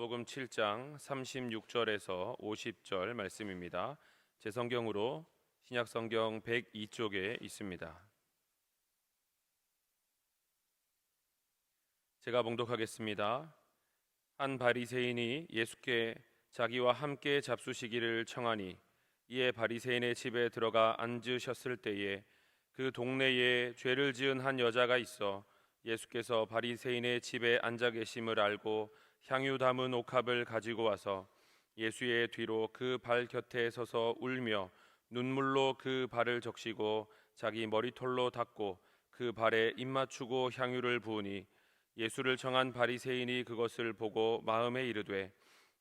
마가복음 7장 36절에서 50절 말씀입니다. 제 성경으로 신약성경 102쪽에 있습니다. 제가 봉독하겠습니다. 한 바리새인이 예수께 자기와 함께 잡수시기를 청하니 이에 바리새인의 집에 들어가 앉으셨을 때에 그 동네에 죄를 지은 한 여자가 있어 예수께서 바리새인의 집에 앉아 계심을 알고 향유 담은 옥합을 가지고 와서 예수의 뒤로 그 발 곁에 서서 울며 눈물로 그 발을 적시고 자기 머리털로 닦고 그 발에 입 맞추고 향유를 부으니 예수를 청한 바리새인이 그것을 보고 마음에 이르되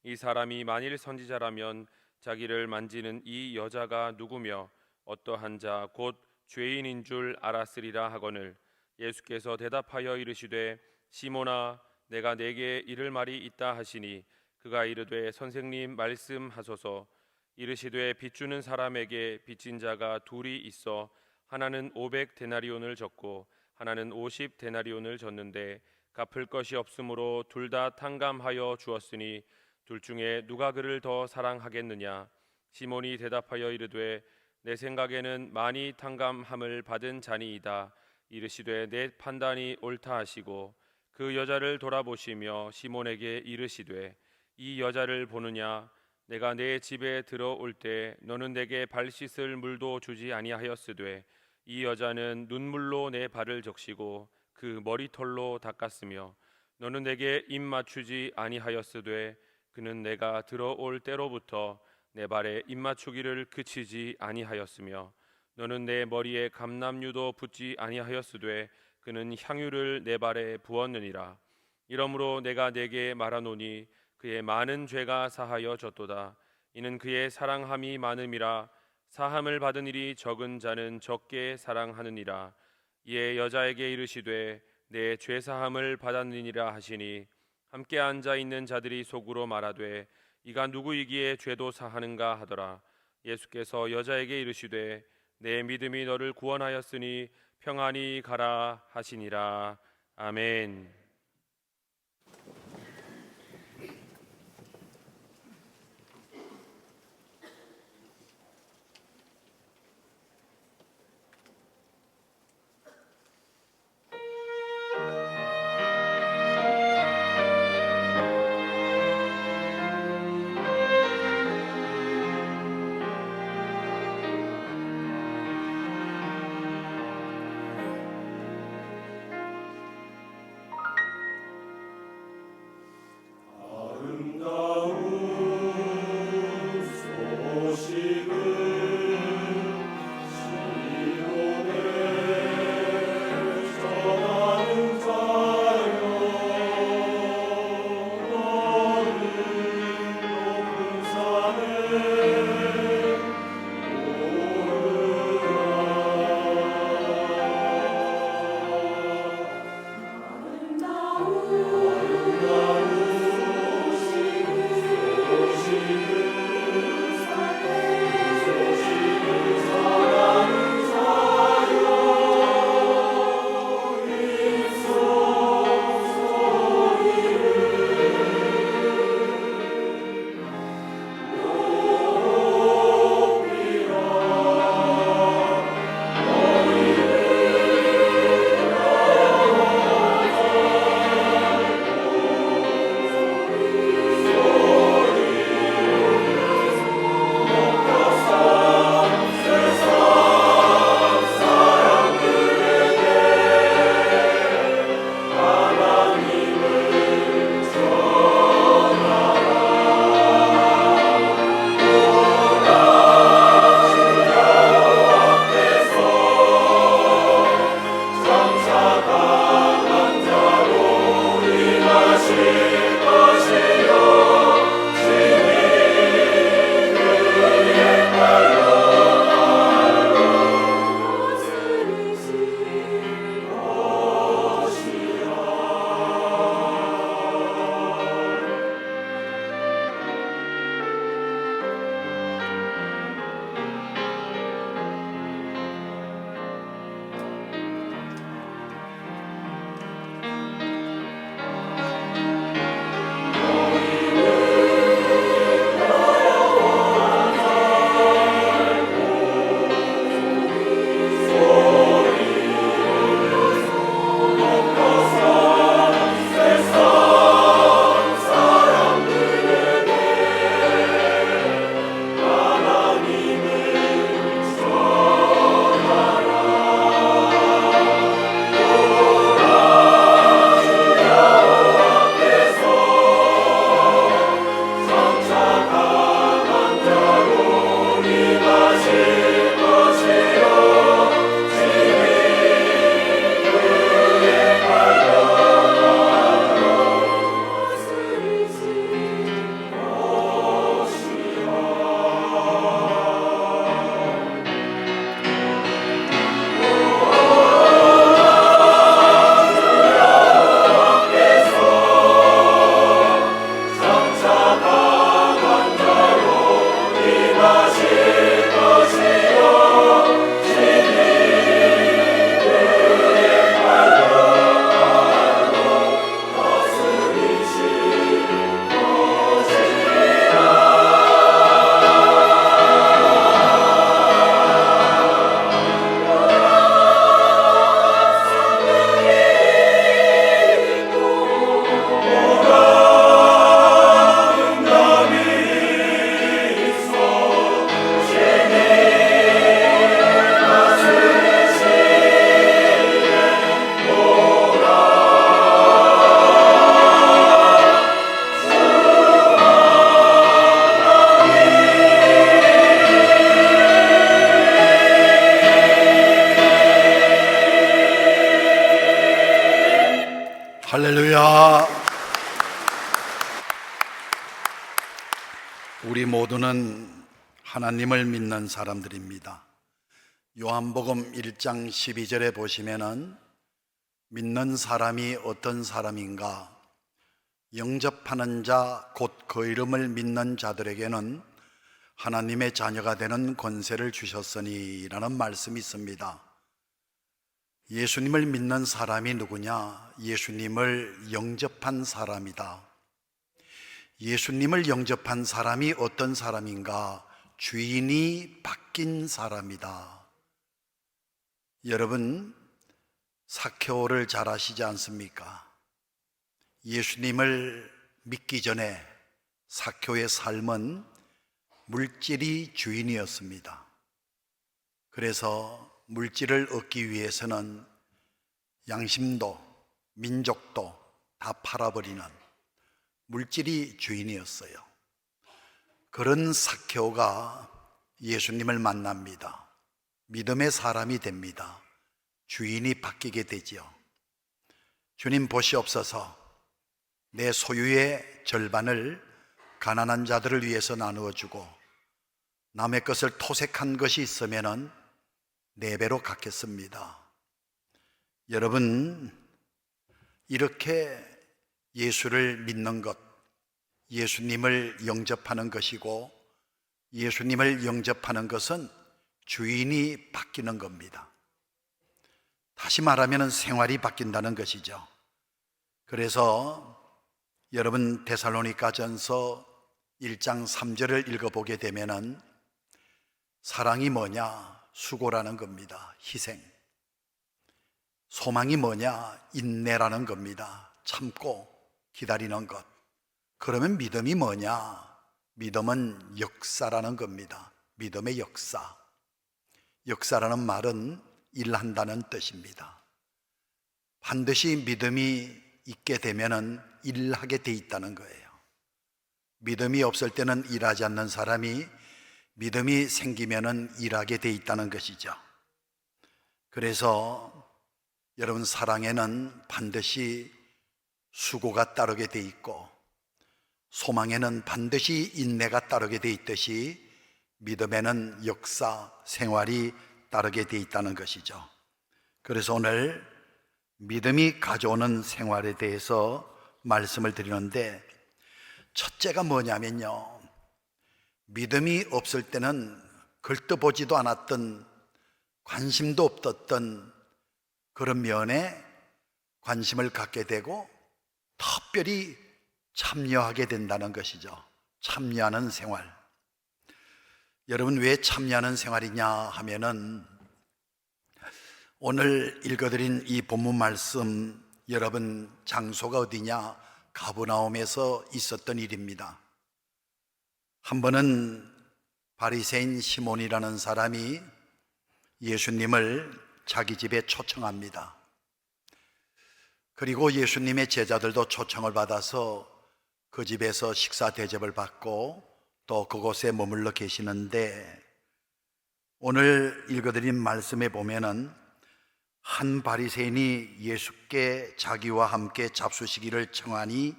이 사람이 만일 선지자라면 자기를 만지는 이 여자가 누구며 어떠한 자 곧 죄인인 줄 알았으리라 하거늘 예수께서 대답하여 이르시되 시몬아 내가 네게 이를 말이 있다 하시니 그가 이르되 선생님 말씀하소서. 이르시되 빚주는 사람에게 빚진 자가 둘이 있어 하나는 500데나리온을 졌고 하나는 50데나리온을 졌는데 갚을 것이 없으므로 둘 다 탕감하여 주었으니 둘 중에 누가 그를 더 사랑하겠느냐. 시몬이 대답하여 이르되 내 생각에는 많이 탕감함을 받은 자니이다. 이르시되 내 판단이 옳다 하시고 그 여자를 돌아보시며 시몬에게 이르시되 이 여자를 보느냐. 내가 내 집에 들어올 때 너는 내게 발 씻을 물도 주지 아니하였으되 이 여자는 눈물로 내 발을 적시고 그 머리털로 닦았으며 너는 내게 입 맞추지 아니하였으되 그는 내가 들어올 때로부터 내 발에 입 맞추기를 그치지 아니하였으며 너는 내 머리에 감람유도 붓지 아니하였으되 그는 향유를 내 발에 부었느니라. 이러므로 내가 네게 말하노니 그의 많은 죄가 사하여 졌도다. 이는 그의 사랑함이 많음이라. 사함을 받은 일이 적은 자는 적게 사랑하느니라. 이에 여자에게 이르시되 내 죄사함을 받았느니라 하시니 함께 앉아 있는 자들이 속으로 말하되 이가 누구이기에 죄도 사하는가 하더라. 예수께서 여자에게 이르시되 내 믿음이 너를 구원하였으니 평안히 가라 하시니라. 아멘. 할렐루야. 우리 모두는 하나님을 믿는 사람들입니다. 요한복음 1장 12절에 보시면은 믿는 사람이 어떤 사람인가? 영접하는 자, 곧 그 이름을 믿는 자들에게는 하나님의 자녀가 되는 권세를 주셨으니 라는 말씀이 있습니다. 예수님을 믿는 사람이 누구냐? 예수님을 영접한 사람이다. 예수님을 영접한 사람이 어떤 사람인가? 주인이 바뀐 사람이다. 여러분, 삭개오를 잘 아시지 않습니까? 예수님을 믿기 전에 삭개오의 삶은 물질이 주인이었습니다. 그래서 물질을 얻기 위해서는 양심도 민족도 다 팔아버리는 물질이 주인이었어요. 그런 삭개오가 예수님을 만납니다. 믿음의 사람이 됩니다. 주인이 바뀌게 되지요. 주님 보시옵소서, 내 소유의 절반을 가난한 자들을 위해서 나누어 주고 남의 것을 토색한 것이 있으면은 4배로 갚겠습니다. 여러분, 이렇게 예수를 믿는 것, 예수님을 영접하는 것이고, 예수님을 영접하는 것은 주인이 바뀌는 겁니다. 다시 말하면 생활이 바뀐다는 것이죠. 그래서 여러분, 데살로니가전서 1장 3절을 읽어보게 되면은 사랑이 뭐냐? 수고라는 겁니다. 희생. 소망이 뭐냐? 인내라는 겁니다. 참고 기다리는 것. 그러면 믿음이 뭐냐? 믿음은 역사라는 겁니다. 믿음의 역사. 역사라는 말은 일한다는 뜻입니다. 반드시 믿음이 있게 되면은 일하게 돼 있다는 거예요. 믿음이 없을 때는 일하지 않는 사람이 믿음이 생기면은 일하게 돼 있다는 것이죠. 그래서 여러분, 사랑에는 반드시 수고가 따르게 돼 있고, 소망에는 반드시 인내가 따르게 돼 있듯이 믿음에는 역사, 생활이 따르게 돼 있다는 것이죠. 그래서 오늘 믿음이 가져오는 생활에 대해서 말씀을 드리는데, 첫째가 뭐냐면요, 믿음이 없을 때는 걸떠보지도 않았던, 관심도 없었던 그런 면에 관심을 갖게 되고 특별히 참여하게 된다는 것이죠. 참여하는 생활. 여러분, 왜 참여하는 생활이냐 하면은 오늘 읽어드린 이 본문 말씀, 여러분 장소가 어디냐? 가버나움에서 있었던 일입니다. 한 번은 바리새인 시몬이라는 사람이 예수님을 자기 집에 초청합니다. 그리고 예수님의 제자들도 초청을 받아서 그 집에서 식사 대접을 받고 또 그곳에 머물러 계시는데, 오늘 읽어드린 말씀에 보면은 한 바리새인이 예수께 자기와 함께 잡수시기를 청하니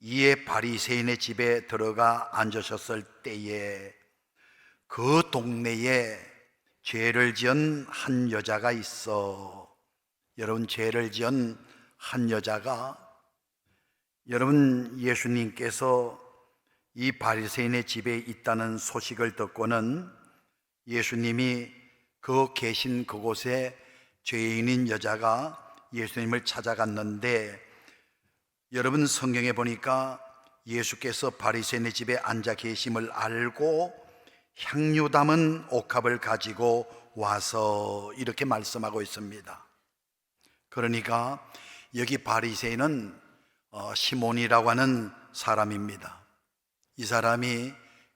이에 바리새인의 집에 들어가 앉으셨을 때에 그 동네에 죄를 지은 한 여자가 있어. 여러분, 죄를 지은 한 여자가, 여러분, 예수님께서 이 바리새인의 집에 있다는 소식을 듣고는 예수님이 그 계신 그곳에 죄인인 여자가 예수님을 찾아갔는데, 여러분, 성경에 보니까 예수께서 바리새인의 집에 앉아 계심을 알고 향유 담은 옥합을 가지고 와서 이렇게 말씀하고 있습니다. 그러니까 여기 바리새인은 시몬이라고 하는 사람입니다. 이 사람이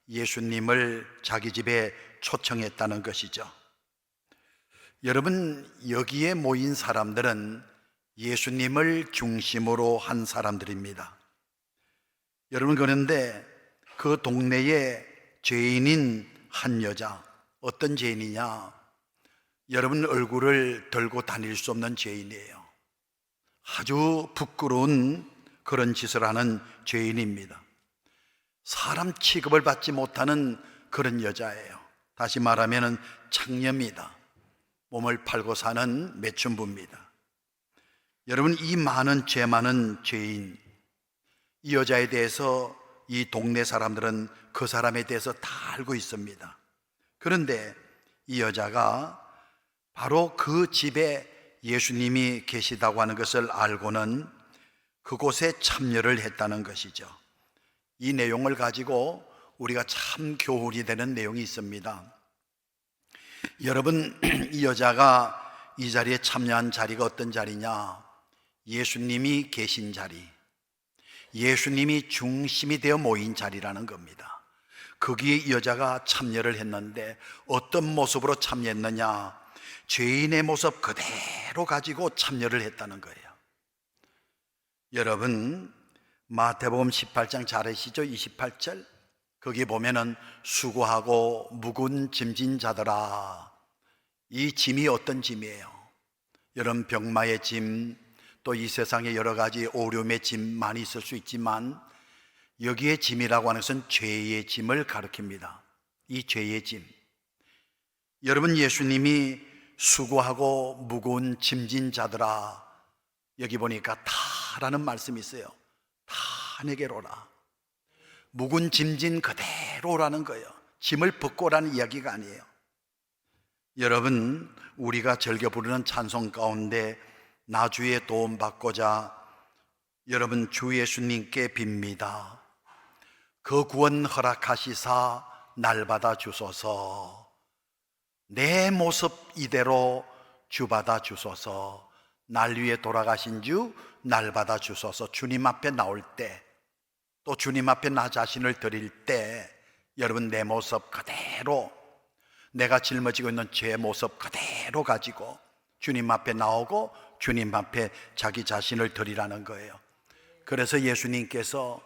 예수님을 자기 집에 초청했다는 것이죠. 여러분, 여기에 모인 사람들은 예수님을 중심으로 한 사람들입니다. 여러분, 그런데 그 동네에 죄인인 한 여자, 어떤 죄인이냐? 여러분, 얼굴을 들고 다닐 수 없는 죄인이에요. 아주 부끄러운 그런 짓을 하는 죄인입니다. 사람 취급을 받지 못하는 그런 여자예요. 다시 말하면 창녀입니다. 몸을 팔고 사는 매춘부입니다. 여러분, 이 많은 죄 많은 죄인, 이 여자에 대해서 이 동네 사람들은 그 사람에 대해서 다 알고 있습니다. 그런데 이 여자가 바로 그 집에 예수님이 계시다고 하는 것을 알고는 그곳에 참여를 했다는 것이죠. 이 내용을 가지고 우리가 참 교훈이 되는 내용이 있습니다. 여러분, 이 여자가 이 자리에 참여한 자리가 어떤 자리냐? 예수님이 계신 자리, 예수님이 중심이 되어 모인 자리라는 겁니다. 거기에 이 여자가 참여를 했는데 어떤 모습으로 참여했느냐? 죄인의 모습 그대로 가지고 참여를 했다는 거예요. 여러분, 마태복음 18장 잘 아시죠? 28절 거기 보면은 수고하고 무거운 짐진 자들아. 이 짐이 어떤 짐이에요? 여러분, 병마의 짐, 또 이 세상에 여러 가지 오름의 짐 많이 있을 수 있지만 여기에 짐이라고 하는 것은 죄의 짐을 가리킵니다. 이 죄의 짐. 여러분, 예수님이 수고하고 무거운 짐진 자들아, 여기 보니까 다라는 말씀이 있어요. 다 내게로 오라. 무거운 짐진 그대로 오라는 거예요. 짐을 벗고 오라는 이야기가 아니에요. 여러분, 우리가 즐겨 부르는 찬송 가운데 나 주의 도움 받고자 여러분 주 예수님께 빕니다. 그 구원 허락하시사 날 받아 주소서. 내 모습 이대로 주 받아 주소서. 날 위해 돌아가신 주 날 받아 주소서. 주님 앞에 나올 때, 또 주님 앞에 나 자신을 드릴 때 여러분 내 모습 그대로, 내가 짊어지고 있는 죄의 모습 그대로 가지고 주님 앞에 나오고 주님 앞에 자기 자신을 드리라는 거예요. 그래서 예수님께서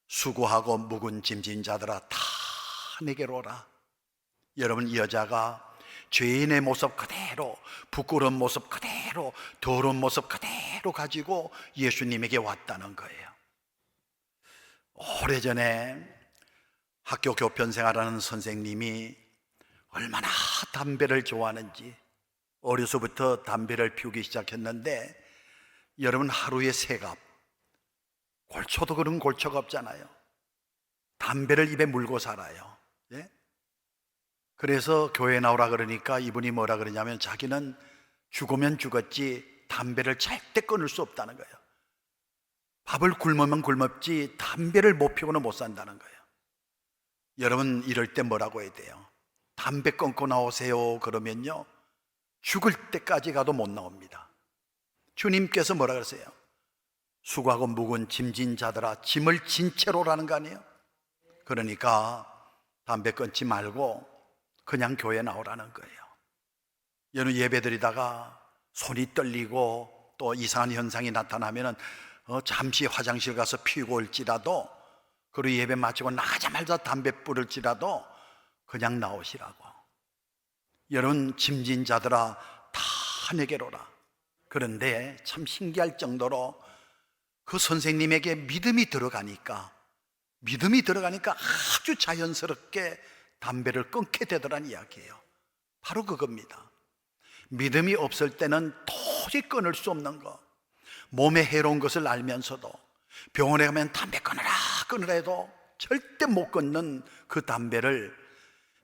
수고하고 묵은 짐진 자들아 다 내게로 오라. 여러분, 이 여자가 죄인의 모습 그대로, 부끄러운 모습 그대로, 더러운 모습 그대로 가지고 예수님에게 왔다는 거예요. 오래전에 학교 교편생활하는 선생님이 얼마나 담배를 좋아하는지 어려서부터 담배를 피우기 시작했는데 여러분, 하루에 3갑, 골초도 그런 골초가 없잖아요. 담배를 입에 물고 살아요. 예? 그래서 교회 나오라 그러니까 이분이 뭐라 그러냐면 자기는 죽으면 죽었지 담배를 절대 끊을 수 없다는 거예요. 밥을 굶으면 굶었지 담배를 못 피우고는 못 산다는 거예요. 여러분, 이럴 때 뭐라고 해야 돼요? 담배 끊고 나오세요 그러면요 죽을 때까지 가도 못 나옵니다. 주님께서 뭐라 그러세요? 수고하고 무거운 짐진 자들아, 짐을 진 채로 오라는 거 아니에요? 그러니까 담배 끊지 말고 그냥 교회 나오라는 거예요. 여러분, 예배 드리다가 손이 떨리고 또 이상한 현상이 나타나면 잠시 화장실 가서 피우고 올지라도, 그리고 예배 마치고 나가자마자 담배 뿌릴지라도 그냥 나오시라고. 여러분, 짐진 자들아 다 내게로 오라. 그런데 참 신기할 정도로 그 선생님에게 믿음이 들어가니까 아주 자연스럽게 담배를 끊게 되더란 이야기예요. 바로 그겁니다. 믿음이 없을 때는 도저히 끊을 수 없는 거, 몸에 해로운 것을 알면서도 병원에 가면 담배 끊으라 해도 절대 못 끊는 그 담배를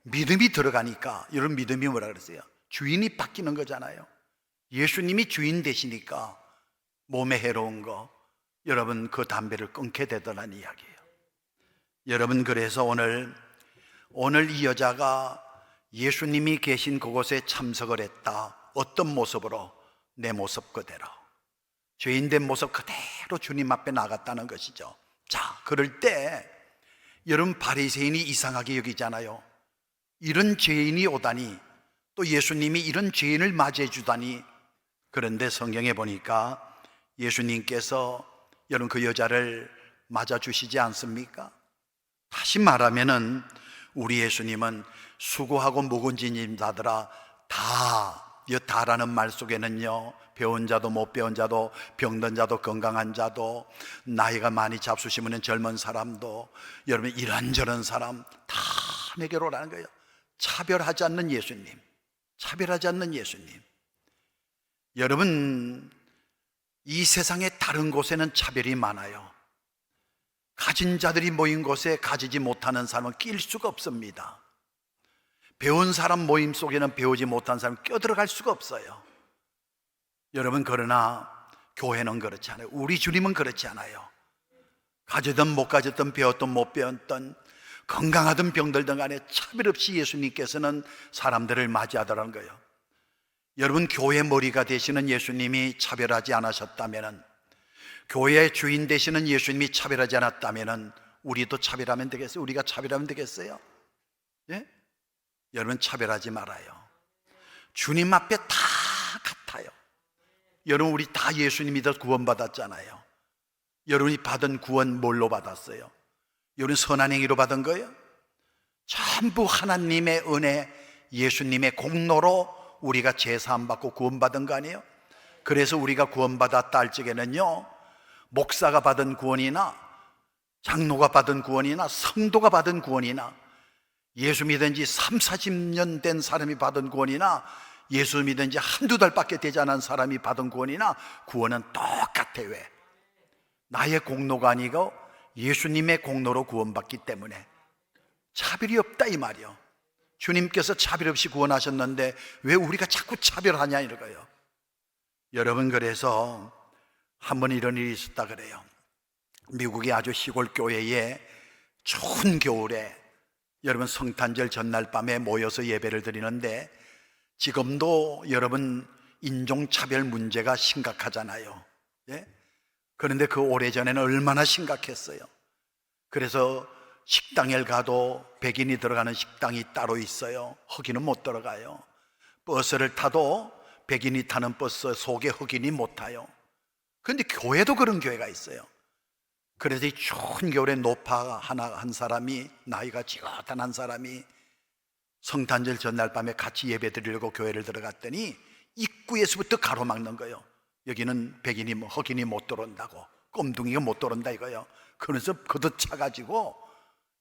믿음이 들어가니까, 여러분, 믿음이 뭐라 그랬어요? 주인이 바뀌는 거잖아요. 예수님이 주인 되시니까 몸에 해로운 거, 여러분, 그 담배를 끊게 되더란 이야기예요. 여러분, 그래서 오늘 이 여자가 예수님이 계신 그곳에 참석을 했다. 어떤 모습으로? 내 모습 그대로, 죄인된 모습 그대로 주님 앞에 나갔다는 것이죠. 자, 그럴 때 여러분, 바리새인이 이상하게 여기잖아요. 이런 죄인이 오다니, 또 예수님이 이런 죄인을 맞이해 주다니. 그런데 성경에 보니까 예수님께서 여러분 그 여자를 맞아주시지 않습니까? 다시 말하면은 우리 예수님은 수고하고 무거운 짐진 자들아 다 이 다라는 말 속에는요, 배운 자도 못 배운 자도, 병든 자도 건강한 자도, 나이가 많이 잡수시면 젊은 사람도, 여러분 이런저런 사람 다 내게로 오라는 거예요. 차별하지 않는 예수님, 차별하지 않는 예수님. 여러분, 이 세상의 다른 곳에는 차별이 많아요. 가진 자들이 모인 곳에 가지지 못하는 사람은 낄 수가 없습니다. 배운 사람 모임 속에는 배우지 못한 사람 껴들어갈 수가 없어요. 여러분, 그러나 교회는 그렇지 않아요. 우리 주님은 그렇지 않아요. 가지든 못 가졌든 배웠든 못 배웠든 건강하든 병들든 간에 차별 없이 예수님께서는 사람들을 맞이하더라는 거예요. 여러분, 교회 머리가 되시는 예수님이 차별하지 않으셨다면, 교회의 주인 되시는 예수님이 차별하지 않았다면 우리도 차별하면 되겠어요? 우리가 차별하면 되겠어요? 예? 여러분, 차별하지 말아요. 주님 앞에 다 같아요. 여러분, 우리 다 예수님 믿어 구원받았잖아요. 여러분이 받은 구원 뭘로 받았어요? 여러분 선한 행위로 받은 거예요? 전부 하나님의 은혜, 예수님의 공로로 우리가 제사함 받고 구원받은 거 아니에요? 그래서 우리가 구원받았다 할 적에는요, 목사가 받은 구원이나 장로가 받은 구원이나 성도가 받은 구원이나 예수 믿은 지 3, 40년 된 사람이 받은 구원이나 예수 믿은 지 한두 달밖에 되지 않은 사람이 받은 구원이나 구원은 똑같아요. 왜? 나의 공로가 아니고 예수님의 공로로 구원받기 때문에 차별이 없다 이 말이요. 주님께서 차별 없이 구원하셨는데 왜 우리가 자꾸 차별하냐 이거예요. 여러분, 그래서 한번 이런 일이 있었다 그래요. 미국의 아주 시골 교회에 추운 겨울에 여러분 성탄절 전날 밤에 모여서 예배를 드리는데, 지금도 여러분 인종차별 문제가 심각하잖아요. 예? 그런데 그 오래전에는 얼마나 심각했어요. 그래서 식당에 가도 백인이 들어가는 식당이 따로 있어요. 흑인은 못 들어가요. 버스를 타도 백인이 타는 버스 속에 흑인이 못 타요. 그런데 교회도 그런 교회가 있어요. 그래서 이 추운 겨울에 노파 한 사람이, 나이가 지긋한 한 사람이 성탄절 전날 밤에 같이 예배 드리려고 교회를 들어갔더니 입구에서부터 가로막는 거예요. 여기는 백인이 흑인이 못 들어온다고, 꼼둥이가 못 들어온다 이거예요. 그래서 그도 차가지고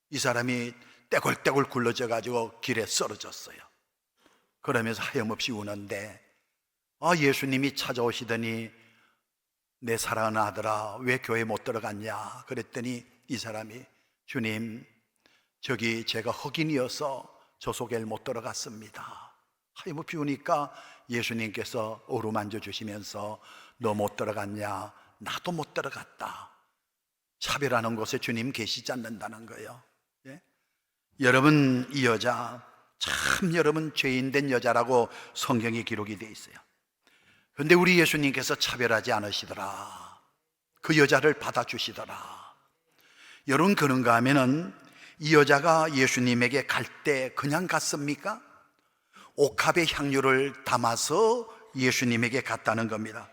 이 사람이 떼굴떼굴 굴러져 가지고 길에 쓰러졌어요. 그러면서 하염없이 우는데, 예수님이 찾아오시더니 내 사랑하는 아들아 왜 교회 못 들어갔냐 그랬더니 이 사람이, 주님 저기 제가 흑인이어서 저 속에 못 들어갔습니다. 하염없이 우니까 예수님께서 어루만져 주시면서 너 못 들어갔냐? 나도 못 들어갔다. 차별하는 곳에 주님 계시지 않는다는 거예요. 예? 여러분, 이 여자 참 여러분 죄인된 여자라고 성경에 기록이 되어 있어요. 그런데 우리 예수님께서 차별하지 않으시더라. 그 여자를 받아주시더라. 여러분, 그런가 하면은 이 여자가 예수님에게 갈 때 그냥 갔습니까? 옥합의 향유를 담아서 예수님에게 갔다는 겁니다.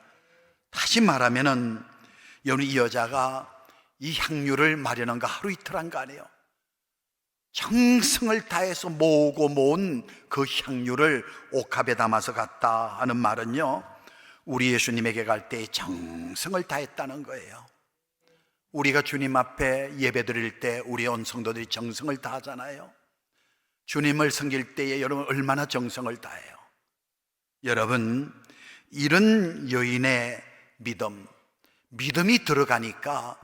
다시 말하면은 여러분, 이 여자가 이 향유를 마련한 거 하루 이틀 한 거 아니에요. 정성을 다해서 모으고 모은 그 향유를 옥합에 담아서 갔다 하는 말은요, 우리 예수님에게 갈 때 정성을 다했다는 거예요. 우리가 주님 앞에 예배 드릴 때 우리 온 성도들이 정성을 다하잖아요. 주님을 섬길 때에 여러분 얼마나 정성을 다해요. 여러분, 이런 여인의 믿음이 들어가니까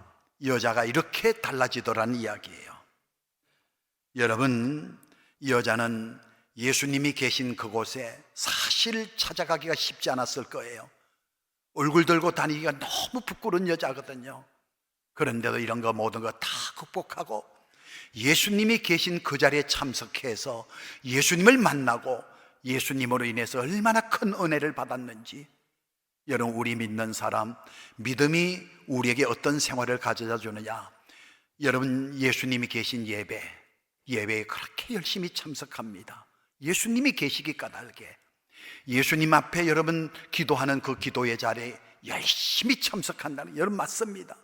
여자가 이렇게 달라지더라는 이야기예요. 여러분, 이 여자는 예수님이 계신 그곳에 사실 찾아가기가 쉽지 않았을 거예요. 얼굴 들고 다니기가 너무 부끄러운 여자거든요. 그런데도 이런 거 모든 거 다 극복하고 예수님이 계신 그 자리에 참석해서 예수님을 만나고 예수님으로 인해서 얼마나 큰 은혜를 받았는지. 여러분, 우리 믿는 사람, 믿음이 우리에게 어떤 생활을 가져다 주느냐. 여러분, 예수님이 계신 예배에 그렇게 열심히 참석합니다. 예수님이 계시기 까닭에 예수님 앞에 여러분 기도하는 그 기도의 자리에 열심히 참석한다는, 여러분 맞습니다.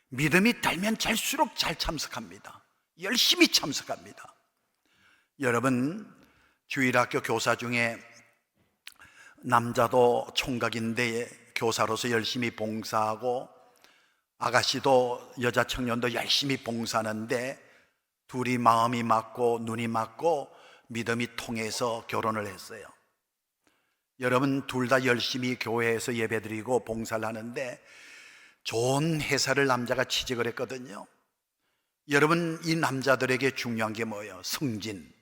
믿음이 달면 잘수록 잘 참석합니다. 열심히 참석합니다. 여러분, 주일학교 교사 중에 남자도 총각인데 교사로서 열심히 봉사하고 아가씨도 여자 청년도 열심히 봉사하는데 둘이 마음이 맞고 눈이 맞고 믿음이 통해서 결혼을 했어요. 여러분, 둘 다 열심히 교회에서 예배드리고 봉사를 하는데 좋은 회사를 남자가 취직을 했거든요. 여러분, 이 남자들에게 중요한 게 뭐예요? 승진.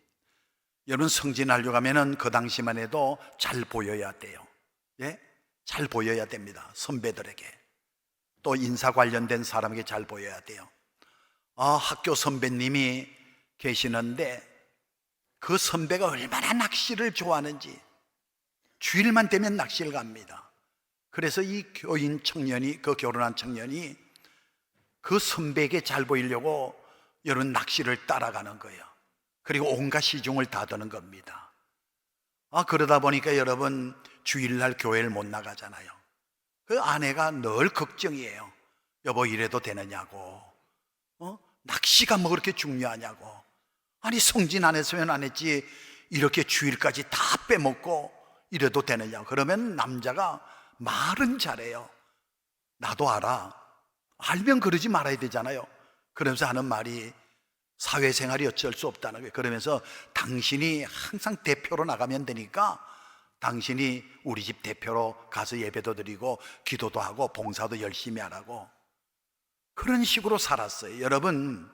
여러분, 승진하려고 하면은 그 당시만 해도 잘 보여야 돼요. 예? 잘 보여야 됩니다. 선배들에게. 또 인사 관련된 사람에게 잘 보여야 돼요. 학교 선배님이 계시는데 그 선배가 얼마나 낚시를 좋아하는지 주일만 되면 낚시를 갑니다. 그래서 이 교인 청년이, 그 결혼한 청년이 그 선배에게 잘 보이려고 여러분 낚시를 따라가는 거예요. 그리고 온갖 시중을 다 드는 겁니다. 그러다 보니까 여러분 주일날 교회를 못 나가잖아요. 그 아내가 늘 걱정이에요. 여보, 이래도 되느냐고. 낚시가 뭐 그렇게 중요하냐고. 아니, 승진 안 했으면 안 했지 이렇게 주일까지 다 빼먹고 이래도 되느냐고. 그러면 남자가 말은 잘해요. 나도 알아. 알면 그러지 말아야 되잖아요. 그러면서 하는 말이 사회생활이 어쩔 수 없다는 거예요. 그러면서 당신이 항상 대표로 나가면 되니까 당신이 우리 집 대표로 가서 예배도 드리고 기도도 하고 봉사도 열심히 하라고. 그런 식으로 살았어요. 여러분,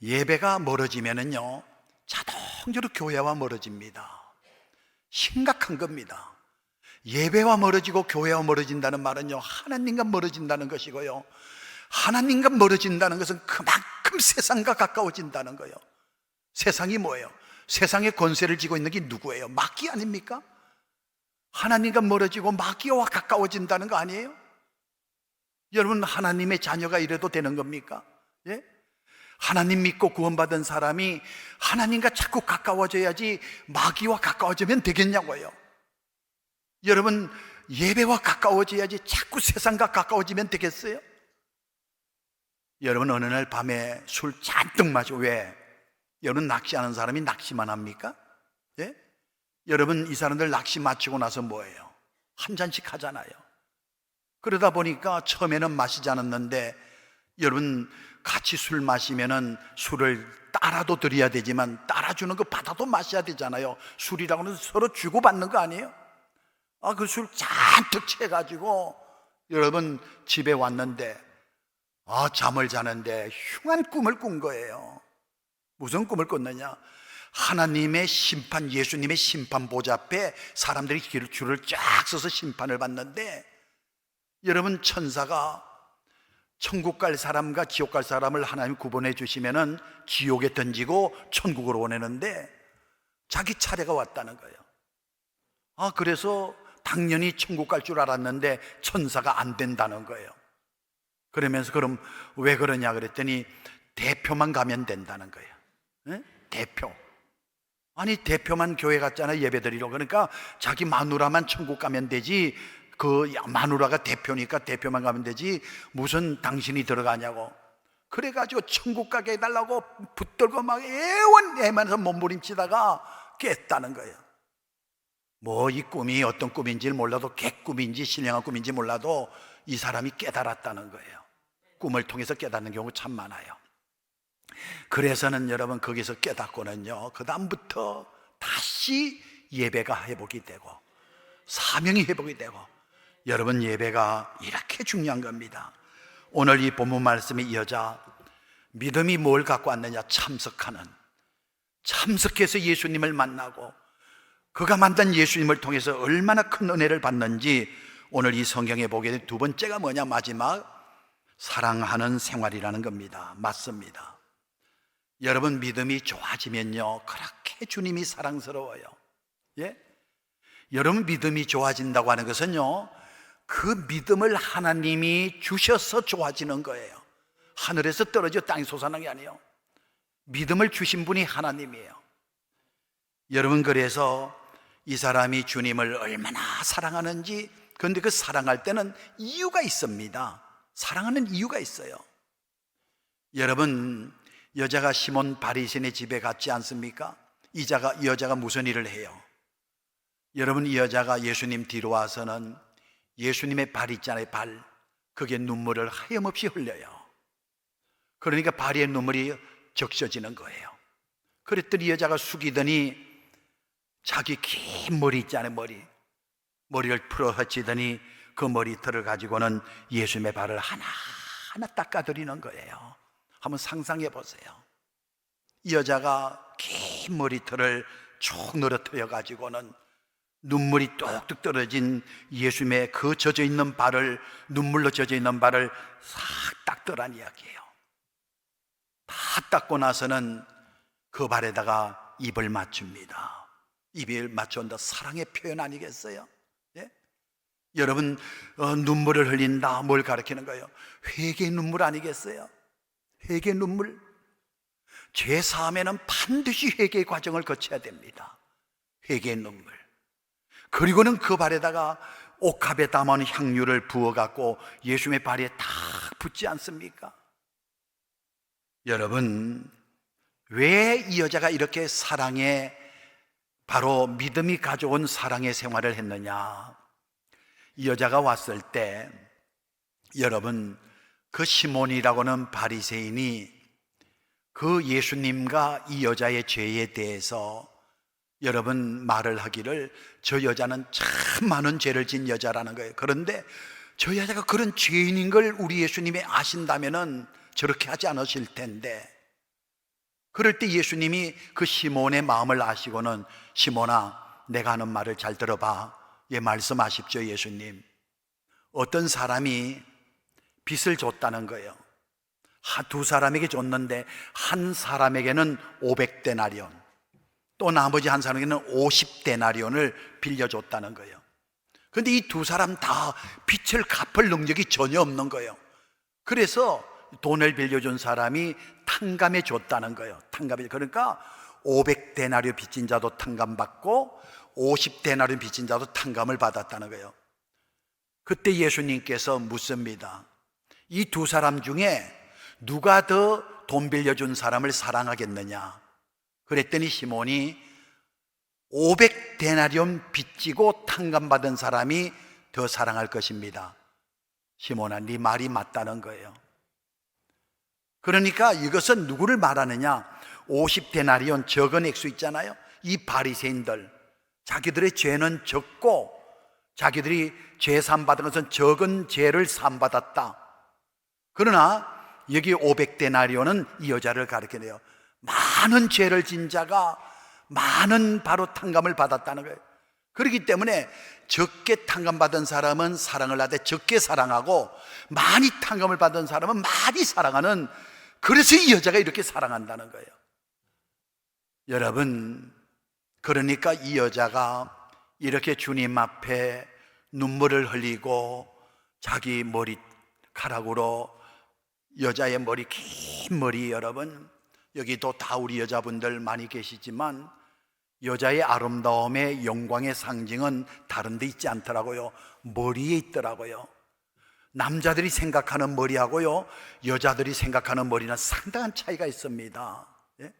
예배가 멀어지면은요 자동적으로 교회와 멀어집니다. 심각한 겁니다. 예배와 멀어지고 교회와 멀어진다는 말은요 하나님과 멀어진다는 것이고요, 하나님과 멀어진다는 것은 그만큼 세상과 가까워진다는 거예요. 세상이 뭐예요? 세상의 권세를 쥐고 있는 게 누구예요? 마귀 아닙니까? 하나님과 멀어지고 마귀와 가까워진다는 거 아니에요? 여러분, 하나님의 자녀가 이래도 되는 겁니까? 예? 하나님 믿고 구원받은 사람이 하나님과 자꾸 가까워져야지 마귀와 가까워지면 되겠냐고요. 여러분, 예배와 가까워져야지 자꾸 세상과 가까워지면 되겠어요? 여러분, 어느 날 밤에 술 잔뜩 마시고, 왜? 여러분, 낚시하는 사람이 낚시만 합니까? 예? 여러분, 이 사람들 낚시 마치고 나서 뭐예요? 한 잔씩 하잖아요. 그러다 보니까 처음에는 마시지 않았는데, 여러분, 같이 술 마시면은 술을 따라도 드려야 되지만 따라주는 거 받아도 마셔야 되잖아요. 술이라고는 서로 주고받는 거 아니에요? 그 술 잔뜩 채가지고 여러분 집에 왔는데 잠을 자는데 흉한 꿈을 꾼 거예요. 무슨 꿈을 꿨느냐? 하나님의 심판, 예수님의 심판 보좌 앞에 사람들이 줄을 쫙 서서 심판을 받는데, 여러분, 천사가 천국 갈 사람과 지옥 갈 사람을 하나님 구분해 주시면은 지옥에 던지고 천국으로 보내는데 자기 차례가 왔다는 거예요. 그래서 당연히 천국 갈 줄 알았는데 천사가 안 된다는 거예요. 그러면서 그럼 왜 그러냐 그랬더니 대표만 가면 된다는 거예요. 네? 대표. 아니, 대표만 교회 갔잖아요, 예배드리러. 그러니까 자기 마누라만 천국 가면 되지, 그 마누라가 대표니까 대표만 가면 되지 무슨 당신이 들어가냐고. 그래가지고 천국 가게 해달라고 붙들고 막 애원애면서 몸부림치다가 깼다는 거예요. 뭐 이 꿈이 어떤 꿈인지 몰라도 개꿈인지 신령한 꿈인지 몰라도 이 사람이 깨달았다는 거예요. 꿈을 통해서 깨닫는 경우 참 많아요. 그래서는 여러분, 거기서 깨닫고는요 그 다음부터 다시 예배가 회복이 되고 사명이 회복이 되고, 여러분, 예배가 이렇게 중요한 겁니다. 오늘 이 본문 말씀이 이어져 믿음이 뭘 갖고 왔느냐? 참석해서 예수님을 만나고 그가 만든 예수님을 통해서 얼마나 큰 은혜를 받는지 오늘 이 성경에 보게 된 두 번째가 뭐냐? 마지막, 사랑하는 생활이라는 겁니다. 맞습니다. 여러분, 믿음이 좋아지면요 그렇게 주님이 사랑스러워요. 예? 여러분, 믿음이 좋아진다고 하는 것은요 그 믿음을 하나님이 주셔서 좋아지는 거예요. 하늘에서 떨어져 땅에 솟아난 게 아니에요. 믿음을 주신 분이 하나님이에요. 여러분, 그래서 이 사람이 주님을 얼마나 사랑하는지, 그런데 그 사랑할 때는 이유가 있습니다. 사랑하는 이유가 있어요. 여러분, 여자가 시몬 바리새인의 집에 갔지 않습니까? 이 여자가 무슨 일을 해요? 여러분, 이 여자가 예수님 뒤로 와서는 예수님의 발 있잖아요, 발. 그게 눈물을 하염없이 흘려요. 그러니까 발에 눈물이 적셔지는 거예요. 그랬더니 이 여자가 숙이더니 자기 긴 머리 있잖아요, 머리를 풀어 헤치더니 그 머리털을 가지고는 예수님의 발을 하나하나 닦아드리는 거예요. 한번 상상해 보세요. 이 여자가 긴 머리털을 쭉 늘어뜨려 가지고는 눈물이 뚝뚝 떨어진 예수님의 그 젖어있는 발을, 눈물로 젖어있는 발을 싹 닦더란 이야기예요. 다 닦고 나서는 그 발에다가 입을 맞춥니다. 입을 맞춘다, 사랑의 표현 아니겠어요? 예? 여러분, 눈물을 흘린다, 뭘 가리키는 거예요? 회개의 눈물 아니겠어요? 회개의 눈물. 죄 사함에는 반드시 회개의 과정을 거쳐야 됩니다. 회개의 눈물. 그리고는 그 발에다가 옥합에 담아놓은 향유를 부어갖고 예수님의 발에 딱 붓지 않습니까? 여러분, 왜 이 여자가 이렇게 사랑의, 바로 믿음이 가져온 사랑의 생활을 했느냐? 이 여자가 왔을 때, 여러분, 그 시몬이라고는 바리새인이 그 예수님과 이 여자의 죄에 대해서 여러분 말을 하기를, 저 여자는 참 많은 죄를 진 여자라는 거예요. 그런데 저 여자가 그런 죄인인 걸 우리 예수님이 아신다면은 저렇게 하지 않으실 텐데, 그럴 때 예수님이 그 시몬의 마음을 아시고는, 시몬아, 내가 하는 말을 잘 들어봐. 예, 말씀하십시오. 예수님, 어떤 사람이 빚을 줬다는 거예요. 두 사람에게 줬는데 한 사람에게는 500데나리온, 또 나머지 한 사람에게는 50데나리온을 빌려줬다는 거예요. 그런데 이 두 사람 다 빚을 갚을 능력이 전혀 없는 거예요. 그래서 돈을 빌려준 사람이 탕감해 줬다는 거예요. 탕감해. 그러니까 500데나리온 빚진 자도 탕감받고 50데나리온 빚진 자도 탕감을 받았다는 거예요. 그때 예수님께서 묻습니다. 이 두 사람 중에 누가 더 돈 빌려준 사람을 사랑하겠느냐? 그랬더니 시몬이 500데나리온 빚지고 탕감받은 사람이 더 사랑할 것입니다. 시몬아, 네 말이 맞다는 거예요. 그러니까 이것은 누구를 말하느냐? 50데나리온, 적은 액수 있잖아요. 이 바리새인들, 자기들의 죄는 적고 자기들이 죄 사함받은 것은 적은 죄를 사함받았다. 그러나 여기 500데나리온은 이 여자를 가리켜내요. 많은 죄를 진 자가 많은 바로 탕감을 받았다는 거예요. 그렇기 때문에 적게 탕감받은 사람은 사랑을 하되 적게 사랑하고, 많이 탕감을 받은 사람은 많이 사랑하는, 그래서 이 여자가 이렇게 사랑한다는 거예요. 여러분, 그러니까 이 여자가 이렇게 주님 앞에 눈물을 흘리고 자기 머리카락으로, 여자의 머리, 긴 머리, 여러분, 여기도 다 우리 여자분들 많이 계시지만 여자의 아름다움의 영광의 상징은 다른 데 있지 않더라고요. 머리에 있더라고요. 남자들이 생각하는 머리하고요, 여자들이 생각하는 머리는 상당한 차이가 있습니다. 예?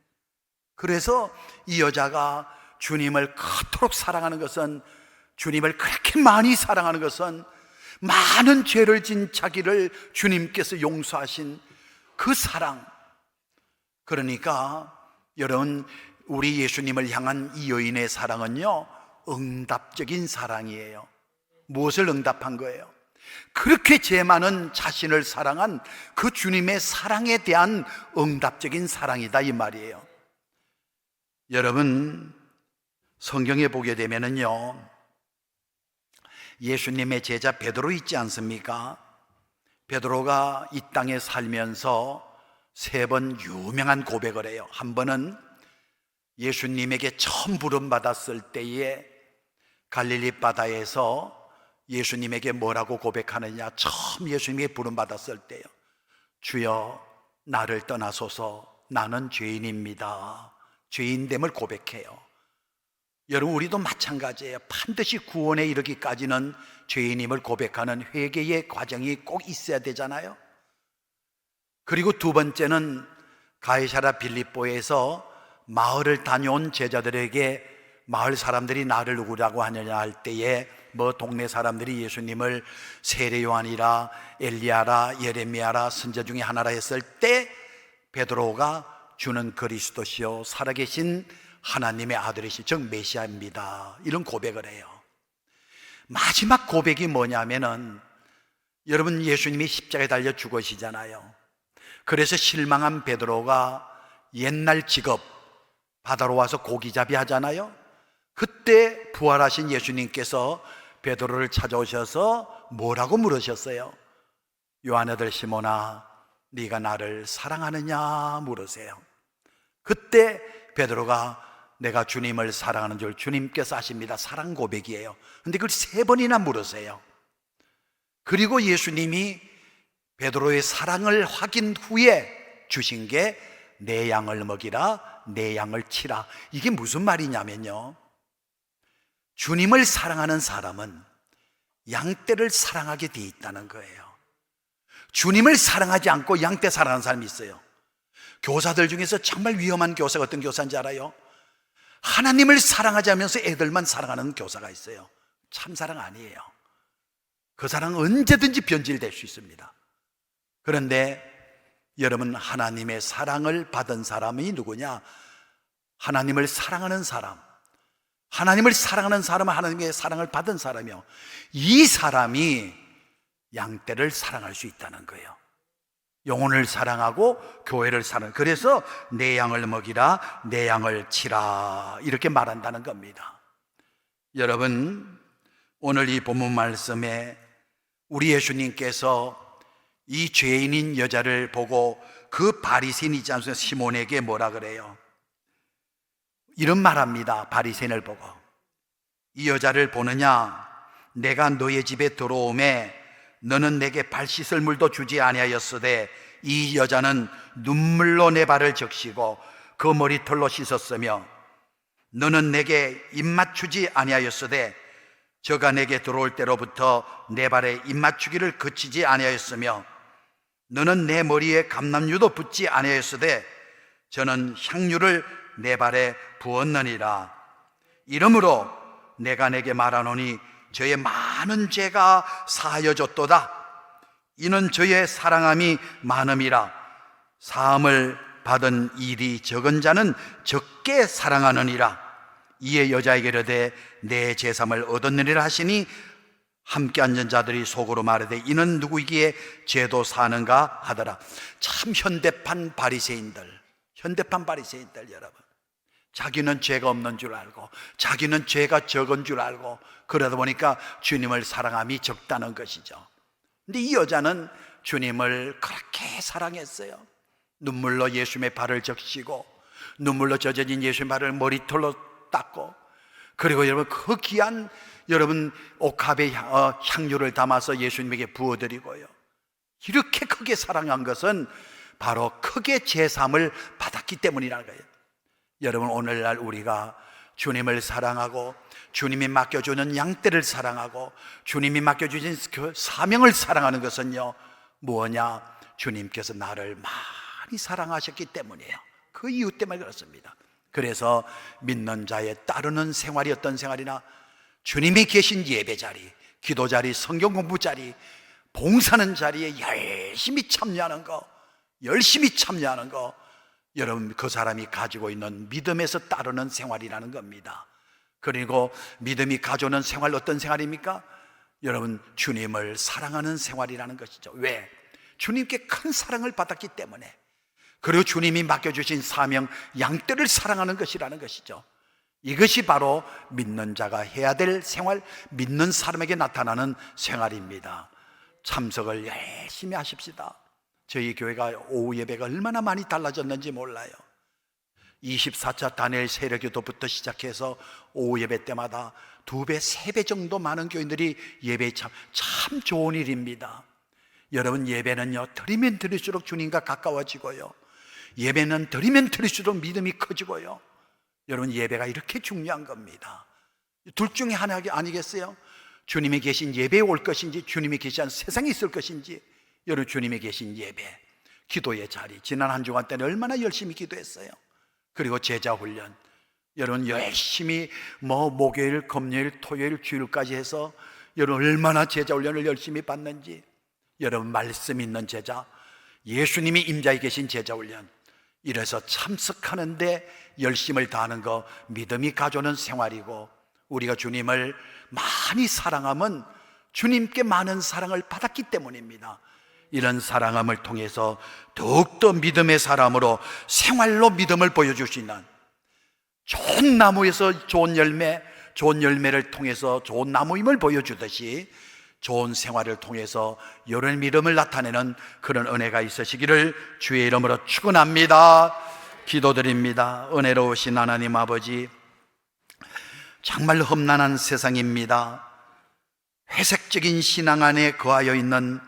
그래서 이 여자가 주님을 그토록 사랑하는 것은, 주님을 그렇게 많이 사랑하는 것은, 많은 죄를 진 자기를 주님께서 용서하신 그 사랑. 그러니까 여러분, 우리 예수님을 향한 이 여인의 사랑은요, 응답적인 사랑이에요. 무엇을 응답한 거예요? 그렇게 죄 많은 자신을 사랑한 그 주님의 사랑에 대한 응답적인 사랑이다, 이 말이에요. 여러분, 성경에 보게 되면은요, 예수님의 제자 베드로 있지 않습니까? 베드로가 이 땅에 살면서 3번 유명한 고백을 해요. 한 번은 예수님에게 처음 부름받았을 때에 갈릴리 바다에서 예수님에게 뭐라고 고백하느냐? 처음 예수님에게 부름받았을 때요, 주여, 나를 떠나소서, 나는 죄인입니다. 죄인됨을 고백해요. 여러분, 우리도 마찬가지예요. 반드시 구원에 이르기까지는 죄인임을 고백하는 회개의 과정이 꼭 있어야 되잖아요. 그리고 두 번째는 가이사랴 빌립보에서 마을을 다녀온 제자들에게 마을 사람들이 나를 누구라고 하느냐 할 때에 뭐 동네 사람들이 예수님을 세례 요한이라 엘리야라 예레미야라 선지자 중에 하나라 했을 때 베드로가 주는 그리스도시요 살아계신 하나님의 아들이시 즉 메시아입니다, 이런 고백을 해요. 마지막 고백이 뭐냐면은, 여러분 예수님이 십자가에 달려 죽으시잖아요. 그래서 실망한 베드로가 옛날 직업 바다로 와서 고기잡이 하잖아요. 그때 부활하신 예수님께서 베드로를 찾아오셔서 뭐라고 물으셨어요? 요한 아들 시몬아, 네가 나를 사랑하느냐 물으세요. 그때 베드로가 내가 주님을 사랑하는 줄 주님께서 아십니다, 사랑 고백이에요. 근데 그걸 3번이나 물으세요. 그리고 예수님이 베드로의 사랑을 확인 후에 주신 게 내 양을 먹이라, 내 양을 치라. 이게 무슨 말이냐면요, 주님을 사랑하는 사람은 양떼를 사랑하게 돼 있다는 거예요. 주님을 사랑하지 않고 양떼 사랑하는 사람이 있어요. 교사들 중에서 정말 위험한 교사가 어떤 교사인지 알아요? 하나님을 사랑하지 않으면서 애들만 사랑하는 교사가 있어요. 참사랑 아니에요. 그 사랑은 언제든지 변질될 수 있습니다. 그런데 여러분, 하나님의 사랑을 받은 사람이 누구냐? 하나님을 사랑하는 사람, 하나님을 사랑하는 사람은 하나님의 사랑을 받은 사람이요, 이 사람이 양떼를 사랑할 수 있다는 거예요. 영혼을 사랑하고 교회를 사랑. 그래서 내 양을 먹이라, 내 양을 치라, 이렇게 말한다는 겁니다. 여러분, 오늘 이 본문 말씀에 우리 예수님께서 이 죄인인 여자를 보고 그 바리새인 있지 않습니까? 시몬에게 뭐라 그래요? 이런 말합니다. 바리새인을 보고, 이 여자를 보느냐? 내가 너의 집에 들어오매 너는 내게 발 씻을 물도 주지 아니하였으되 이 여자는 눈물로 내 발을 적시고 그 머리털로 씻었으며 너는 내게 입 맞추지 아니하였으되 저가 내게 들어올 때로부터 내 발에 입 맞추기를 그치지 아니하였으며 너는 내 머리에 감람유도 붓지 아니하였으되 저는 향유를 내 발에 부었느니라. 이러므로 내가 내게 말하노니 저의 많은 죄가 사하여졌도다. 이는 저의 사랑함이 많음이라. 사함을 받은 일이 적은 자는 적게 사랑하느니라. 이에 여자에게 이르되 내 제삼을 얻었느니라 하시니 함께 앉은 자들이 속으로 말하되 이는 누구이기에 죄도 사는가 하더라. 참 현대판 바리새인들 여러분, 자기는 죄가 없는 줄 알고 자기는 죄가 적은 줄 알고 그러다 보니까 주님을 사랑함이 적다는 것이죠. 근데 이 여자는 주님을 그렇게 사랑했어요. 눈물로 예수님의 발을 적시고 눈물로 젖어진 예수님의 발을 머리털로 닦고, 그리고 여러분 그 귀한 여러분 옥합의 향유를 담아서 예수님에게 부어드리고요. 이렇게 크게 사랑한 것은 바로 크게 제삼을 받았기 때문이라는 거예요. 여러분, 오늘날 우리가 주님을 사랑하고 주님이 맡겨주는 양떼를 사랑하고 주님이 맡겨주신 그 사명을 사랑하는 것은요, 뭐냐? 주님께서 나를 많이 사랑하셨기 때문이에요. 그 이유 때문에 그렇습니다. 그래서 믿는 자의 따르는 생활이 어떤 생활이나 주님이 계신 예배 자리, 기도 자리, 성경 공부 자리, 봉사하는 자리에 열심히 참여하는 거, 여러분 그 사람이 가지고 있는 믿음에서 따르는 생활이라는 겁니다. 그리고 믿음이 가져오는 생활, 어떤 생활입니까? 여러분, 주님을 사랑하는 생활이라는 것이죠. 왜? 주님께 큰 사랑을 받았기 때문에. 그리고 주님이 맡겨주신 사명, 양떼를 사랑하는 것이라는 것이죠. 이것이 바로 믿는 자가 해야 될 생활, 믿는 사람에게 나타나는 생활입니다. 참석을 열심히 하십시다. 저희 교회가 오후 예배가 얼마나 많이 달라졌는지 몰라요. 24차 다니엘 세례기도부터 시작해서 오후 예배 때마다 2배, 3배 정도 많은 교인들이 예배에 참 좋은 일입니다. 여러분, 예배는요, 드리면 드릴수록 주님과 가까워지고요, 예배는 드리면 드릴수록 믿음이 커지고요. 여러분, 예배가 이렇게 중요한 겁니다. 둘 중에 하나 아니겠어요? 주님이 계신 예배에 올 것인지 주님이 계신 세상에 있을 것인지. 여러분, 주님이 계신 예배, 기도의 자리, 지난 한 주간 때는 얼마나 열심히 기도했어요. 그리고 제자 훈련, 여러분 열심히 목요일, 금요일, 토요일, 주일까지 해서 여러분 얼마나 제자 훈련을 열심히 받는지, 여러분 말씀 있는 제자, 예수님이 임자에 계신 제자 훈련, 이래서 참석하는데 열심을 다하는 거 믿음이 가져오는 생활이고, 우리가 주님을 많이 사랑하면 주님께 많은 사랑을 받았기 때문입니다. 이런 사랑함을 통해서 더욱더 믿음의 사람으로 생활로 믿음을 보여주시는, 좋은 나무에서 좋은 열매, 좋은 열매를 통해서 좋은 나무임을 보여주듯이 좋은 생활을 통해서 이런 믿음을 나타내는 그런 은혜가 있으시기를 주의 이름으로 축원합니다. 기도드립니다. 은혜로우신 하나님 아버지, 정말 험난한 세상입니다. 회색적인 신앙 안에 거하여 있는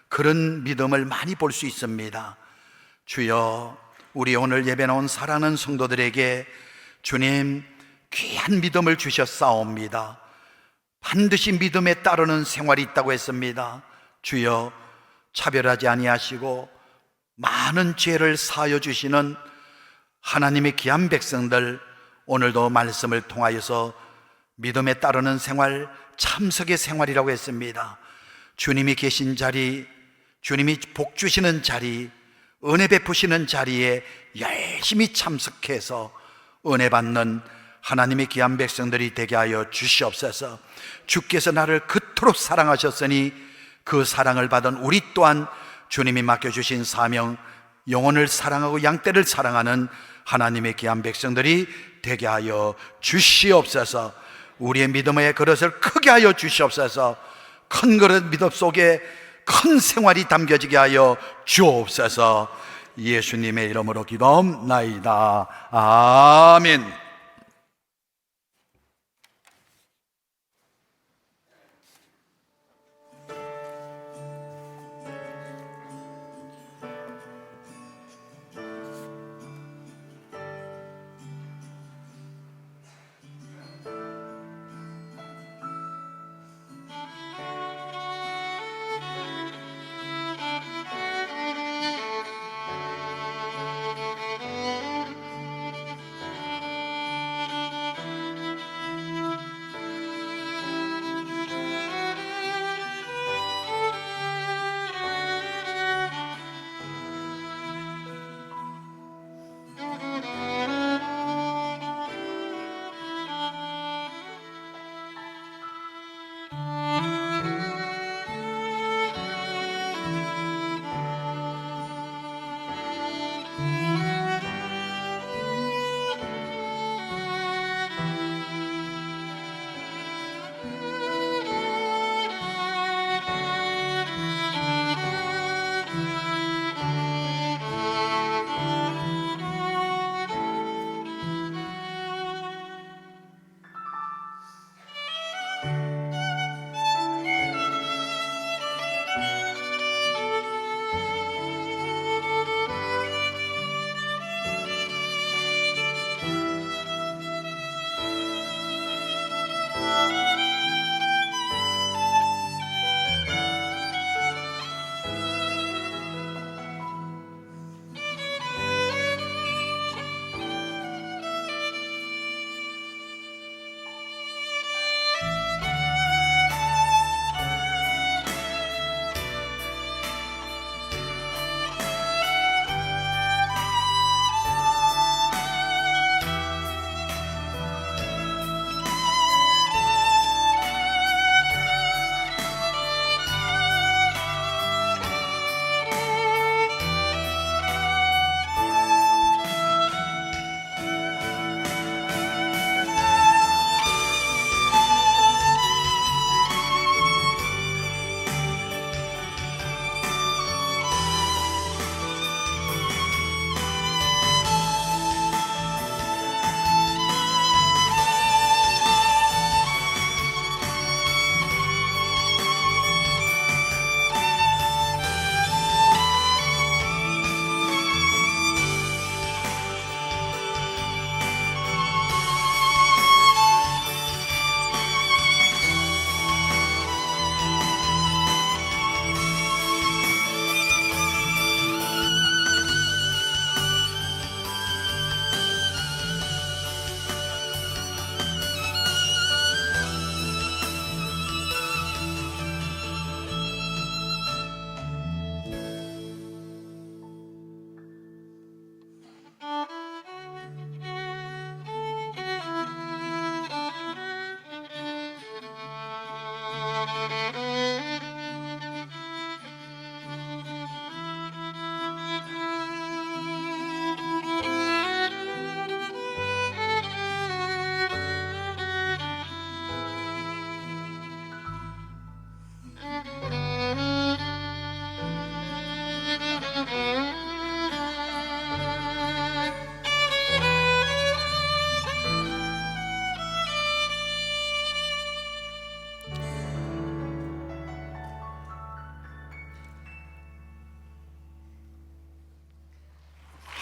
그런 믿음을 많이 볼 수 있습니다. 주여, 우리 오늘 예배 나온 사랑하는 성도들에게 주님 귀한 믿음을 주셨사옵니다. 반드시 믿음에 따르는 생활이 있다고 했습니다. 주여, 차별하지 아니하시고 많은 죄를 사하여 주시는 하나님의 귀한 백성들, 오늘도 말씀을 통하여서 믿음에 따르는 생활, 참석의 생활이라고 했습니다. 주님이 계신 자리, 주님이 복 주시는 자리, 은혜 베푸시는 자리에 열심히 참석해서 은혜 받는 하나님의 귀한 백성들이 되게 하여 주시옵소서. 주께서 나를 그토록 사랑하셨으니 그 사랑을 받은 우리 또한 주님이 맡겨주신 사명, 영혼을 사랑하고 양떼를 사랑하는 하나님의 귀한 백성들이 되게 하여 주시옵소서. 우리의 믿음의 그릇을 크게 하여 주시옵소서. 큰 그릇 믿음 속에 큰 생활이 담겨지게 하여 주옵소서. 예수님의 이름으로 기도하옵나이다. 아멘.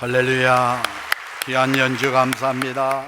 할렐루야. 귀한 연주 감사합니다.